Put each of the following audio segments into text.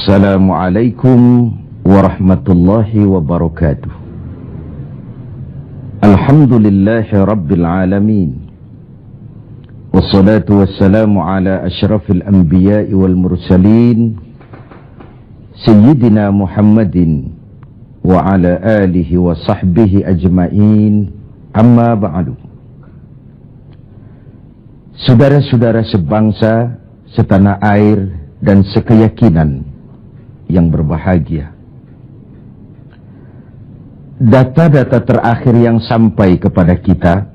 Assalamualaikum warahmatullahi wabarakatuh. Alhamdulillahi rabbil alamin. Wassalatu wassalamu ala asyrafil anbiya'i wal mursalin Sayyidina Muhammadin wa ala alihi wa sahbihi ajma'in. Amma ba'du. Saudara-saudara sebangsa, setanah air dan sekeyakinan yang berbahagia. Data-data terakhir yang sampai kepada kita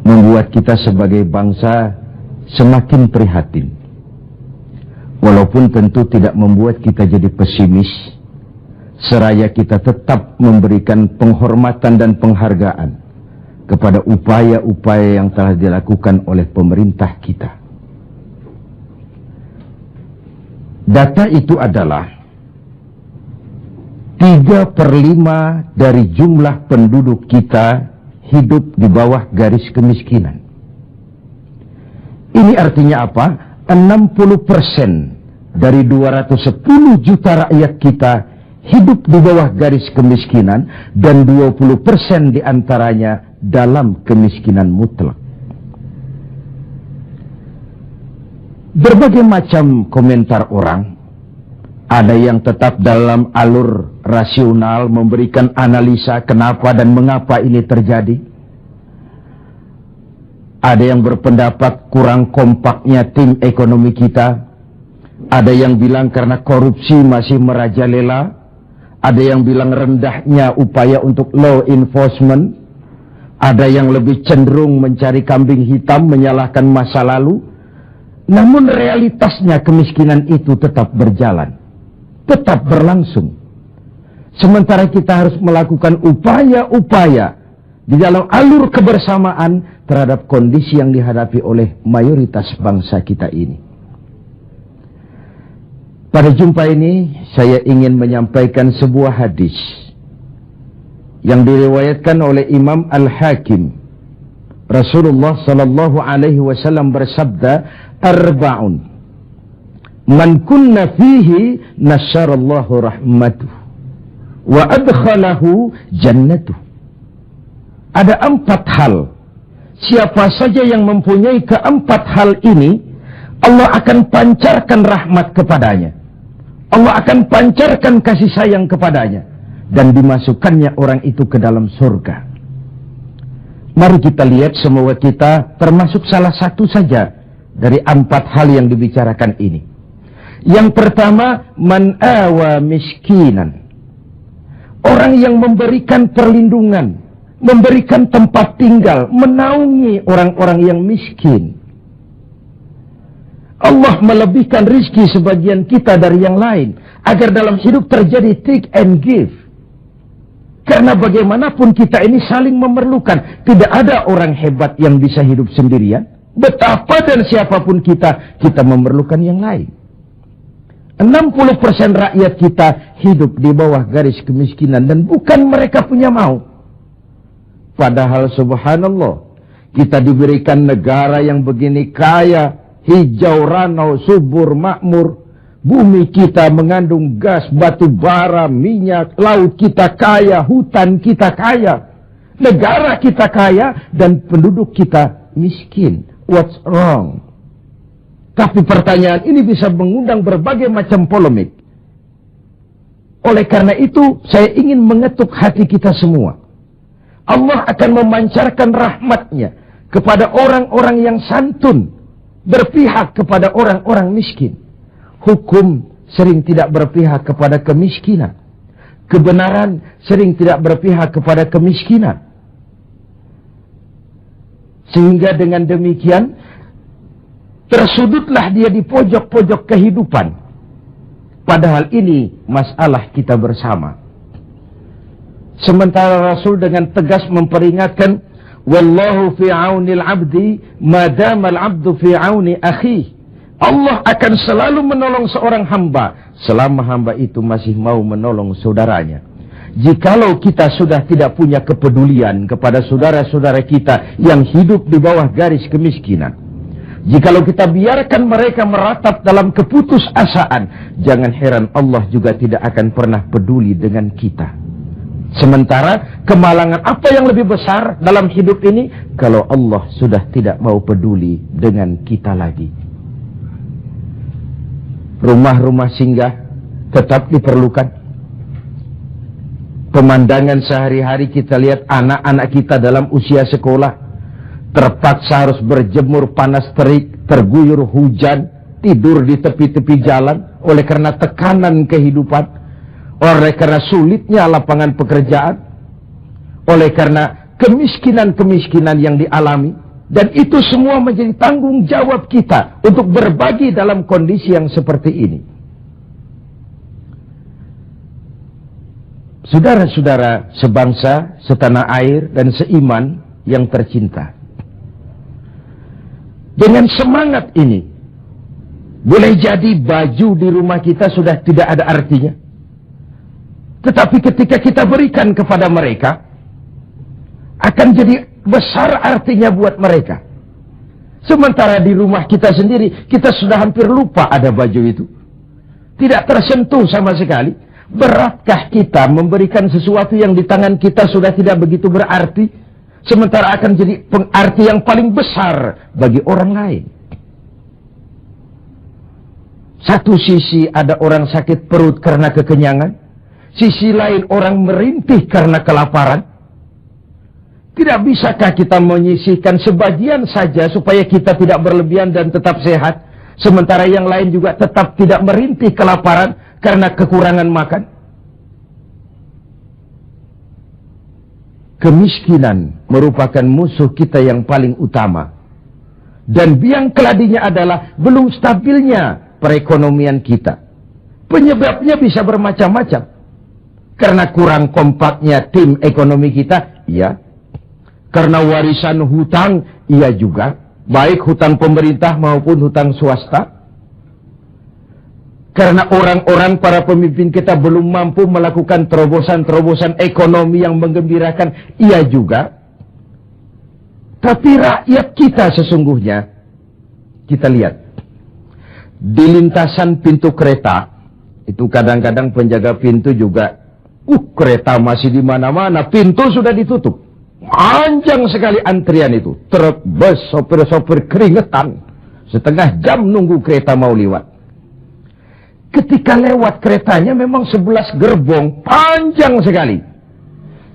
membuat kita sebagai bangsa semakin prihatin. Walaupun tentu tidak membuat kita jadi pesimis, seraya kita tetap memberikan penghormatan dan penghargaan kepada upaya-upaya yang telah dilakukan oleh pemerintah kita. Data itu adalah 3/5 dari jumlah penduduk kita hidup di bawah garis kemiskinan. Ini artinya apa? 60% dari 210 juta rakyat kita hidup di bawah garis kemiskinan dan 20% diantaranya dalam kemiskinan mutlak. Berbagai macam komentar orang, ada yang tetap dalam alur rasional memberikan analisa kenapa dan mengapa ini terjadi. Ada yang berpendapat kurang kompaknya tim ekonomi kita. Ada yang bilang karena korupsi masih merajalela. Ada yang bilang rendahnya upaya untuk law enforcement. Ada yang lebih cenderung mencari kambing hitam, menyalahkan masa lalu. Namun realitasnya kemiskinan itu tetap berjalan, tetap berlangsung. Sementara kita harus melakukan upaya-upaya di dalam alur kebersamaan terhadap kondisi yang dihadapi oleh mayoritas bangsa kita ini. Pada jumpa ini saya ingin menyampaikan sebuah hadis yang diriwayatkan oleh Imam Al-Hakim. Rasulullah sallallahu alaihi wasallam bersabda, "Arba'un man kunna fihi nasyarallahu rahmatuh wa adkhalahu jannatuh." Ada 4 hal. Siapa saja yang mempunyai keempat hal ini, Allah akan pancarkan rahmat kepadanya. Allah akan pancarkan kasih sayang kepadanya dan dimasukkannya orang itu ke dalam surga. Mari kita lihat semua kita termasuk salah satu saja dari 4 hal yang dibicarakan ini. Yang pertama, man awa miskinan. Orang yang memberikan perlindungan, memberikan tempat tinggal, menaungi orang-orang yang miskin. Allah melebihkan rizki sebagian kita dari yang lain agar dalam hidup terjadi take and give. Karena bagaimanapun kita ini saling memerlukan. Tidak ada orang hebat yang bisa hidup sendirian. Betapa dan siapapun kita memerlukan yang lain. 60% rakyat kita hidup di bawah garis kemiskinan dan bukan mereka punya mau. Padahal subhanallah, kita diberikan negara yang begini kaya, hijau, ranau, subur, makmur. Bumi kita mengandung gas, batu bara, minyak, laut kita kaya, hutan kita kaya, negara kita kaya, dan penduduk kita miskin. What's wrong? Tapi pertanyaan ini bisa mengundang berbagai macam polemik. Oleh karena itu, saya ingin mengetuk hati kita semua. Allah akan memancarkan rahmatnya kepada orang-orang yang santun, berpihak kepada orang-orang miskin. Hukum sering tidak berpihak kepada kemiskinan. Kebenaran sering tidak berpihak kepada kemiskinan. Sehingga dengan demikian, tersudutlah dia di pojok-pojok kehidupan. Padahal ini masalah kita bersama. Sementara Rasul dengan tegas memperingatkan, "Wallahu fi aunil abdi, madamal abdu fi auni akhihi." Allah akan selalu menolong seorang hamba selama hamba itu masih mau menolong saudaranya. Jikalau kita sudah tidak punya kepedulian kepada saudara-saudara kita yang hidup di bawah garis kemiskinan, Jikalau kita biarkan mereka meratap dalam keputusasaan, jangan heran Allah juga tidak akan pernah peduli dengan kita. Sementara kemalangan apa yang lebih besar dalam hidup ini kalau Allah sudah tidak mau peduli dengan kita lagi. Rumah-rumah singgah tetap diperlukan. Pemandangan sehari-hari kita lihat anak-anak kita dalam usia sekolah terpaksa harus berjemur panas terik, terguyur hujan, tidur di tepi-tepi jalan oleh karena tekanan kehidupan. Oleh karena sulitnya lapangan pekerjaan, oleh karena kemiskinan-kemiskinan yang dialami, dan itu semua menjadi tanggung jawab kita untuk berbagi dalam kondisi yang seperti ini. Saudara-saudara sebangsa, setanah air, dan seiman yang tercinta, dengan semangat ini, boleh jadi baju di rumah kita sudah tidak ada artinya. Tetapi ketika kita berikan kepada mereka, akan jadi besar artinya buat mereka. Sementara di rumah kita sendiri, kita sudah hampir lupa ada baju itu. Tidak tersentuh sama sekali. Beratkah kita memberikan sesuatu yang di tangan kita sudah tidak begitu berarti, sementara akan jadi pengarti yang paling besar bagi orang lain. Satu sisi ada orang sakit perut karena kekenyangan, sisi lain orang merintih karena kelaparan. Tidak bisakah kita menyisihkan sebagian saja supaya kita tidak berlebihan dan tetap sehat, sementara yang lain juga tetap tidak merintih kelaparan karena kekurangan makan? Kemiskinan merupakan musuh kita yang paling utama. Dan biang keladinya adalah belum stabilnya perekonomian kita. Penyebabnya bisa bermacam-macam. Karena kurang kompaknya tim ekonomi kita, iya. Karena warisan hutang, iya juga. Baik hutang pemerintah maupun hutang swasta. Karena orang-orang para pemimpin kita belum mampu melakukan terobosan-terobosan ekonomi yang menggembirakan, iya juga. Tapi rakyat kita sesungguhnya, kita lihat. Di lintasan pintu kereta, itu kadang-kadang penjaga pintu juga, kereta masih di mana-mana, pintu sudah ditutup. Panjang sekali antrian itu. Terbes sopir-sopir keringetan. Setengah jam nunggu kereta mau lewat. Ketika lewat keretanya memang 11 gerbong, panjang sekali.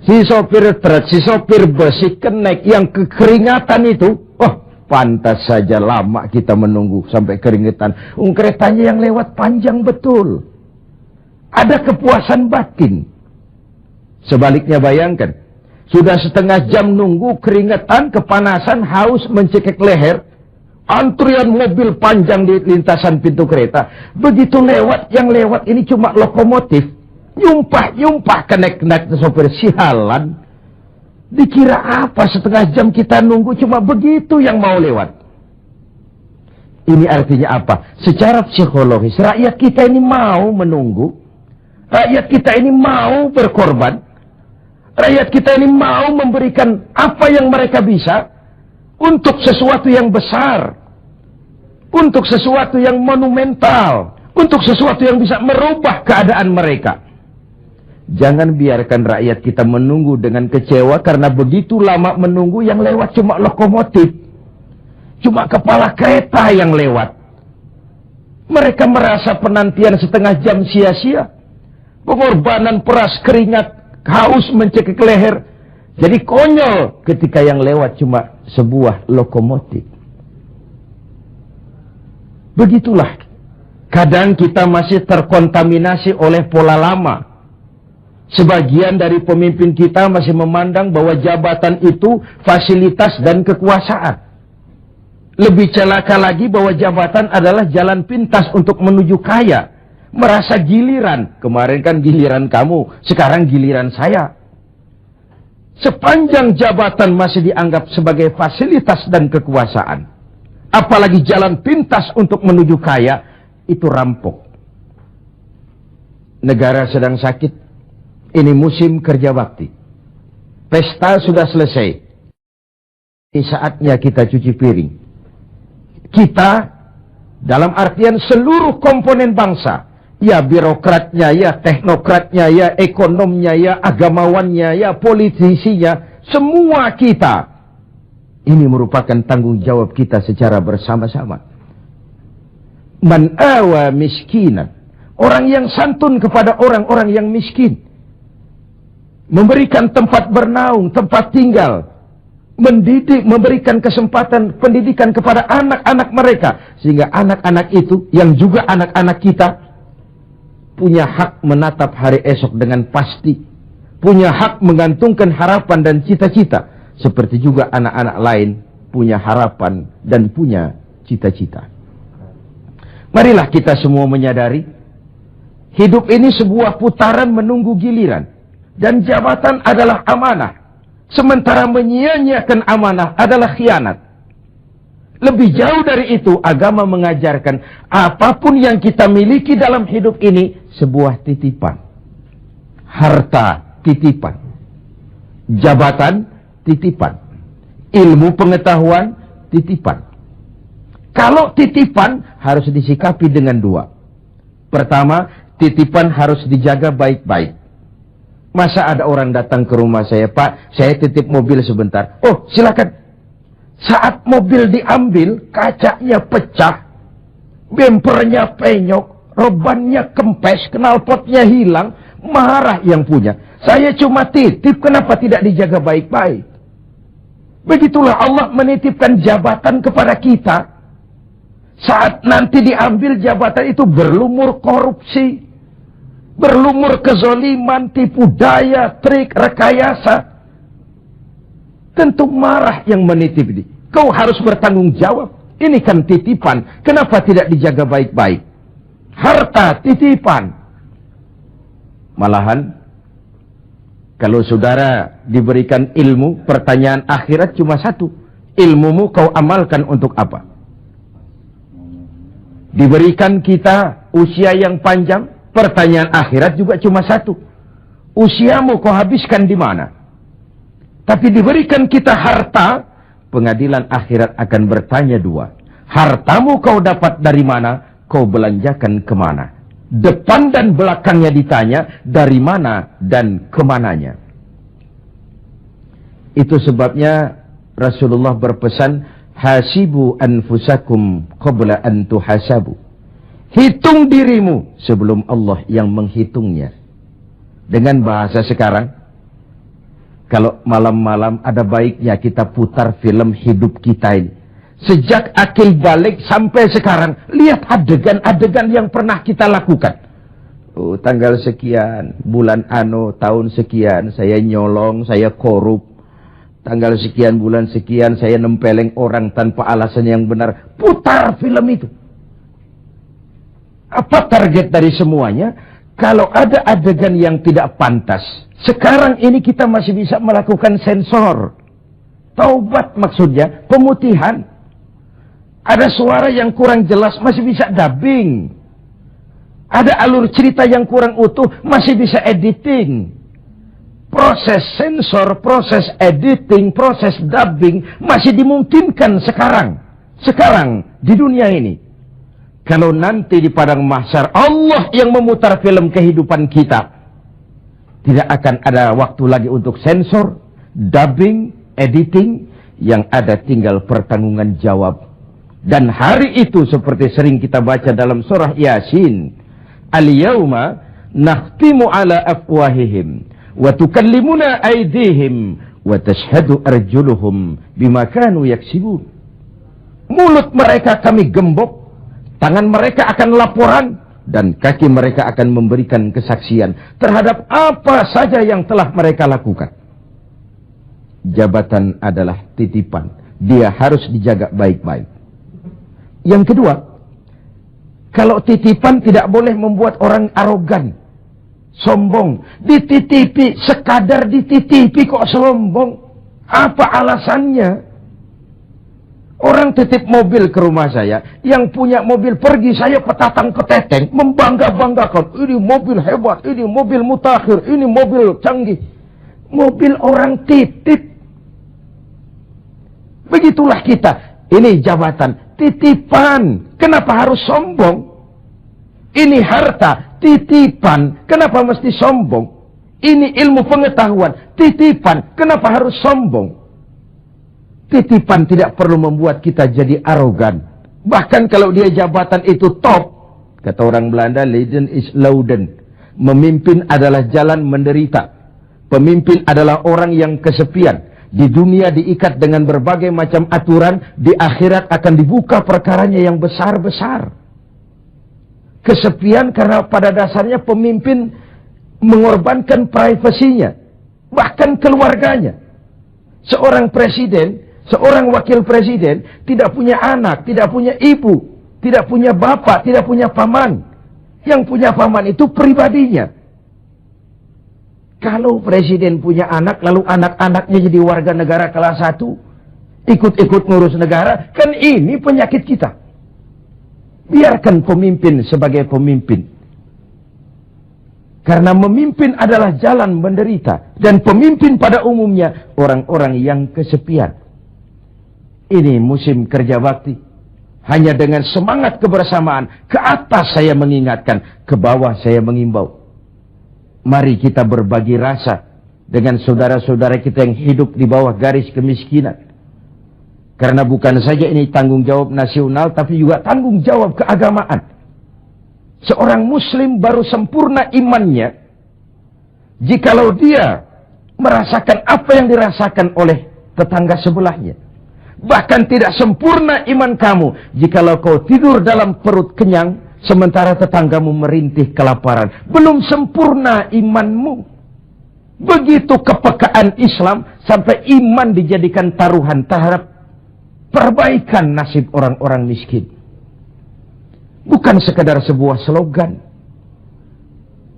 Si sopir truk, si sopir bus, si kenek yang kekeringatan itu, pantas saja lama kita menunggu sampai keringetan. Keretanya yang lewat panjang betul. Ada kepuasan batin. Sebaliknya bayangkan, sudah setengah jam nunggu, keringetan, kepanasan, haus, mencekik leher, antrian mobil panjang di lintasan pintu kereta. Begitu lewat, yang lewat ini cuma lokomotif, nyumpah-nyumpah kenek-kenek sopir, sialan. Dikira apa setengah jam kita nunggu, cuma begitu yang mau lewat. Ini artinya apa? Secara psikologis, rakyat kita ini mau menunggu, rakyat kita ini mau berkorban, rakyat kita ini mau memberikan apa yang mereka bisa untuk sesuatu yang besar, untuk sesuatu yang monumental, untuk sesuatu yang bisa merubah keadaan mereka. Jangan biarkan rakyat kita menunggu dengan kecewa karena begitu lama menunggu, yang lewat cuma lokomotif, cuma kepala kereta yang lewat. Mereka merasa penantian setengah jam sia-sia, pengorbanan peras keringat, haus mencekik leher, jadi konyol ketika yang lewat cuma sebuah lokomotif. Begitulah, kadang kita masih terkontaminasi oleh pola lama. Sebagian dari pemimpin kita masih memandang bahwa jabatan itu fasilitas dan kekuasaan. Lebih celaka lagi bahwa jabatan adalah jalan pintas untuk menuju kaya. Merasa giliran. Kemarin kan giliran kamu, sekarang giliran saya. Sepanjang jabatan masih dianggap sebagai fasilitas dan kekuasaan, apalagi jalan pintas untuk menuju kaya, itu rampok. Negara sedang sakit. Ini musim kerja bakti. Pesta sudah selesai. Ini saatnya kita cuci piring. kita, dalam artian seluruh komponen bangsa, ya birokratnya, ya teknokratnya, ya ekonomnya, ya agamawannya, ya politisinya, semua kita, ini merupakan tanggung jawab kita secara bersama-sama. Man awa miskinan, orang yang santun kepada orang-orang yang miskin, memberikan tempat bernaung, tempat tinggal, mendidik, memberikan kesempatan pendidikan kepada anak-anak mereka, sehingga anak-anak itu yang juga anak-anak kita punya hak menatap hari esok dengan pasti, punya hak menggantungkan harapan dan cita-cita, seperti juga anak-anak lain punya harapan dan punya cita-cita. Marilah kita semua menyadari hidup ini sebuah putaran menunggu giliran. Dan jabatan adalah amanah. Sementara menyia-nyiakan amanah adalah khianat. Lebih jauh dari itu, agama mengajarkan apapun yang kita miliki dalam hidup ini sebuah titipan. Harta, titipan. Jabatan, titipan. Ilmu pengetahuan, titipan. Kalau titipan harus disikapi dengan dua. Pertama, titipan harus dijaga baik-baik. Masa ada orang datang ke rumah saya, Pak, saya titip mobil sebentar. Oh, silakan. Saat mobil diambil, kacanya pecah, bempernya penyok, rebannya kempes, knalpotnya hilang, marah yang punya. Saya cuma titip, kenapa tidak dijaga baik-baik? Begitulah Allah menitipkan jabatan kepada kita. Saat nanti diambil jabatan itu berlumur korupsi, berlumur kezoliman, tipu daya, trik, rekayasa. Tentu marah yang menitip ini. Kau harus bertanggung jawab. Ini kan titipan. Kenapa tidak dijaga baik-baik? Harta titipan. Malahan, kalau saudara diberikan ilmu, pertanyaan akhirat cuma satu. Ilmumu kau amalkan untuk apa? Diberikan kita usia yang panjang, pertanyaan akhirat juga cuma satu. Usiamu kau habiskan di mana? Tapi diberikan kita harta, pengadilan akhirat akan bertanya dua. Hartamu kau dapat dari mana? Kau belanjakan kemana? Depan dan belakangnya ditanya, dari mana dan kemananya. Itu sebabnya Rasulullah berpesan, hasibu anfusakum qabla an tuhasabu. Hitung dirimu sebelum Allah yang menghitungnya. Dengan bahasa sekarang, kalau malam-malam ada baiknya kita putar film hidup kita ini. Sejak akil balik sampai sekarang, lihat adegan-adegan yang pernah kita lakukan. Oh, tanggal sekian, bulan tahun sekian, saya nyolong, saya korup. Tanggal sekian, bulan sekian, saya nempeleng orang tanpa alasan yang benar. Putar film itu. Apa target dari semuanya? Kalau ada adegan yang tidak pantas, sekarang ini kita masih bisa melakukan sensor. Taubat maksudnya, pemutihan. Ada suara yang kurang jelas, masih bisa dubbing. Ada alur cerita yang kurang utuh, masih bisa editing. Proses sensor, proses editing, proses dubbing masih dimungkinkan sekarang. Sekarang, di dunia ini. Kalau nanti di padang mahsyar Allah yang memutar film kehidupan kita, tidak akan ada waktu lagi untuk sensor, dubbing, editing, yang ada tinggal pertanggungan jawab. Dan hari itu seperti sering kita baca dalam surah Yasin, al-yawma nakhtimu ala afwahihim wa tukallimuna aydihim wa tashhadu arjuluhum bima kanu yaksibun. Mulut mereka kami gembok, tangan mereka akan laporan, dan kaki mereka akan memberikan kesaksian terhadap apa saja yang telah mereka lakukan. Jabatan adalah titipan. Dia harus dijaga baik-baik. Yang kedua, kalau titipan tidak boleh membuat orang arogan, sombong. Dititipi, sekadar dititipi kok sombong. Apa alasannya? Orang titip mobil ke rumah saya, yang punya mobil pergi, saya petatang keteteng, membangga-banggakan. Ini mobil hebat, ini mobil mutakhir, ini mobil canggih. Mobil orang titip. Begitulah kita. Ini jabatan. titipan. Kenapa harus sombong? Ini harta, titipan. Kenapa mesti sombong? Ini ilmu pengetahuan, titipan. Kenapa harus sombong? Titipan tidak perlu membuat kita jadi arogan. Bahkan kalau dia jabatan itu top, kata orang Belanda, legend is louden. Memimpin adalah jalan menderita. Pemimpin adalah orang yang kesepian. Di dunia diikat dengan berbagai macam aturan, di akhirat akan dibuka perkaranya yang besar-besar. Kesepian karena pada dasarnya pemimpin mengorbankan privasinya, bahkan keluarganya. Seorang presiden, seorang wakil presiden tidak punya anak, tidak punya ibu, tidak punya bapak, tidak punya paman. Yang punya paman itu pribadinya. Kalau presiden punya anak, lalu anak-anaknya jadi warga negara kelas 1, ikut-ikut ngurus negara, kan ini penyakit kita. Biarkan pemimpin sebagai pemimpin. Karena memimpin adalah jalan menderita. Dan pemimpin pada umumnya orang-orang yang kesepian. Ini musim kerja bakti. Hanya dengan semangat kebersamaan, ke atas saya mengingatkan, ke bawah saya mengimbau. Mari kita berbagi rasa dengan saudara-saudara kita yang hidup di bawah garis kemiskinan. Karena bukan saja ini tanggung jawab nasional, tapi juga tanggung jawab keagamaan. Seorang muslim baru sempurna imannya jikalau dia merasakan apa yang dirasakan oleh tetangga sebelahnya. Bahkan tidak sempurna iman kamu jikalau kau tidur dalam perut kenyang sementara tetanggamu merintih kelaparan. Belum sempurna imanmu. Begitu kepekaan Islam sampai iman dijadikan taruhan terhadap perbaikan nasib orang-orang miskin. Bukan sekadar sebuah slogan.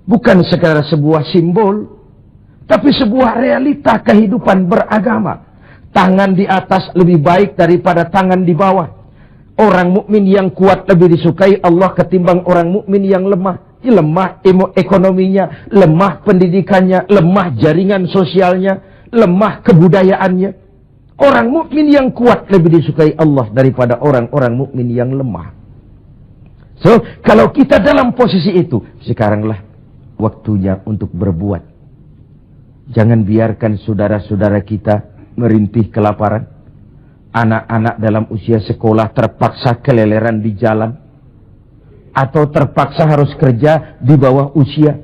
Bukan sekadar sebuah simbol. Tapi sebuah realita kehidupan beragama. Tangan di atas lebih baik daripada tangan di bawah. Orang mukmin yang kuat lebih disukai Allah ketimbang orang mukmin yang lemah. Lemah ekonominya, lemah pendidikannya, lemah jaringan sosialnya, lemah kebudayaannya. Orang mukmin yang kuat lebih disukai Allah daripada orang-orang mukmin yang lemah. So, kalau kita dalam posisi itu, sekaranglah waktunya untuk berbuat. Jangan biarkan saudara-saudara kita merintih kelaparan. Anak-anak dalam usia sekolah terpaksa keleleran di jalan. Atau terpaksa harus kerja di bawah usia.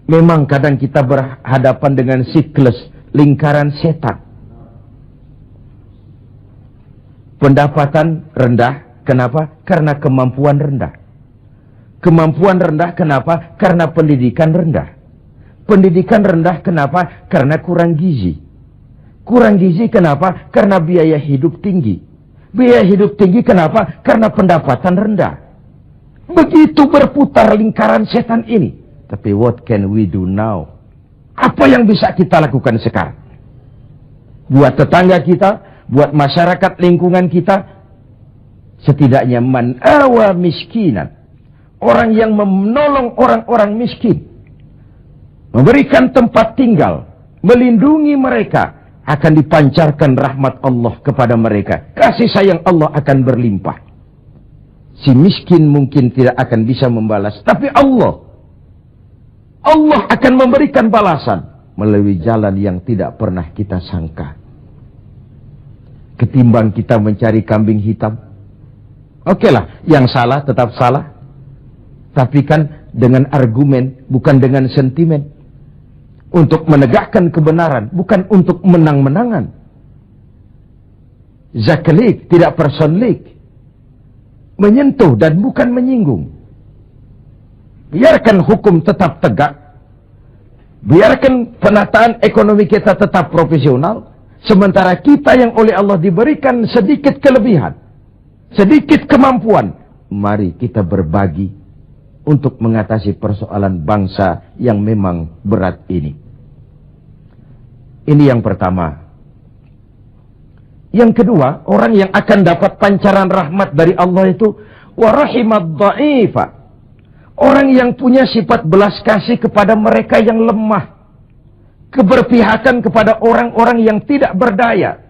Memang kadang kita berhadapan dengan siklus lingkaran setan. Pendapatan rendah, kenapa? Karena kemampuan rendah. Kemampuan rendah, kenapa? Karena pendidikan rendah. Pendidikan rendah, kenapa? Karena kurang gizi. Kurang gizi, kenapa? Karena biaya hidup tinggi. Biaya hidup tinggi, kenapa? Karena pendapatan rendah. Begitu berputar lingkaran setan ini. Tapi what can we do now? Apa yang bisa kita lakukan sekarang? Buat tetangga kita, buat masyarakat lingkungan kita, setidaknya man awa miskinan, orang yang menolong orang-orang miskin, memberikan tempat tinggal, melindungi mereka, akan dipancarkan rahmat Allah kepada mereka. Kasih sayang Allah akan berlimpah. Si miskin mungkin tidak akan bisa membalas, tapi Allah akan memberikan balasan melalui jalan yang tidak pernah kita sangka. Ketimbang kita mencari kambing hitam. Oke lah, yang salah tetap salah. Tapi kan dengan argumen, bukan dengan sentimen. Untuk menegakkan kebenaran, bukan untuk menang-menangan. Zaklik, tidak personlik. Menyentuh dan bukan menyinggung. Biarkan hukum tetap tegak. Biarkan penataan ekonomi kita tetap profesional. Sementara kita yang oleh Allah diberikan sedikit kelebihan, sedikit kemampuan, mari kita berbagi untuk mengatasi persoalan bangsa yang memang berat ini. Ini yang pertama. Yang kedua, orang yang akan dapat pancaran rahmat dari Allah itu warahimad dha'ifa. Orang yang punya sifat belas kasih kepada mereka yang lemah. Keberpihakan kepada orang-orang yang tidak berdaya.